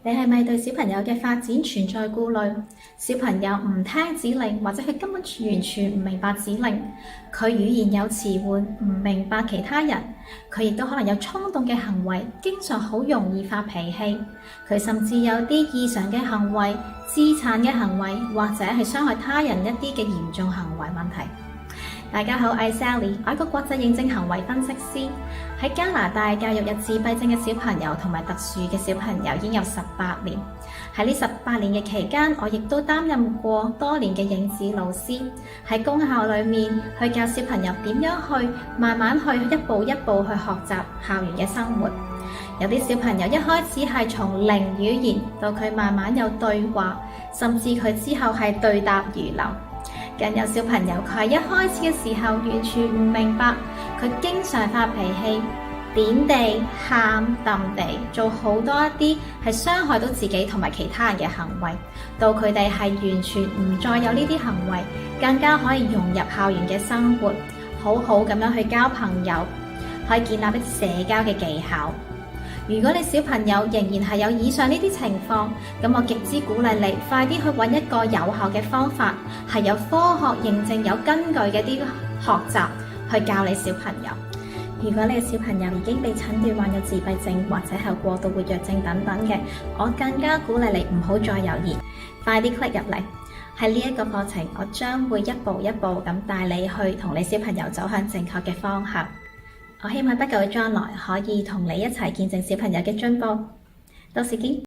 你係咪對小朋友嘅發展存在顧慮？小朋友唔聽指令，或者佢根本完全唔明白指令，佢語言有遲緩，唔明白其他人，佢亦都可能有衝動嘅行為，經常好容易發脾氣，佢甚至有啲異常嘅行為、自殘嘅行為，或者係傷害他人一啲嘅嚴重行為問題。大家好，我係 Sally， 我係一個國際認證行為分析師，喺加拿大教育有自閉症嘅小朋友同埋特殊嘅小朋友已經有18年。喺呢18年嘅期間，我亦都擔任過多年嘅影子老師，喺公校裏面去教小朋友點樣去慢慢去一步一步去學習校園嘅生活。有啲小朋友一開始係從零語言到佢慢慢有對話，甚至佢之後係對答如流。更有小朋友佢係一開始嘅時候完全唔明白，佢經常發脾氣、點地、喊、揼地，做好多一啲係傷害到自己同埋其他人嘅行為，到佢哋係完全唔再有呢啲行為，更加可以融入校園嘅生活，好好咁樣去交朋友，可以建立一啲社交嘅技巧。如果你小朋友仍然係有以上呢啲情況，咁我極之鼓勵你快啲去揾一個有效嘅方法，係有科學認證、有根據嘅啲學習去教你小朋友。如果你嘅小朋友已經被診斷患有自閉症或者係過度活躍症等等嘅，我更加鼓勵你唔好再猶豫，快啲 click 入嚟。喺呢一個課程，我將會一步一步咁帶你去同你小朋友走向正確嘅方向。我希望不久嘅將來可以同你一齊見證小朋友嘅進步，到時見。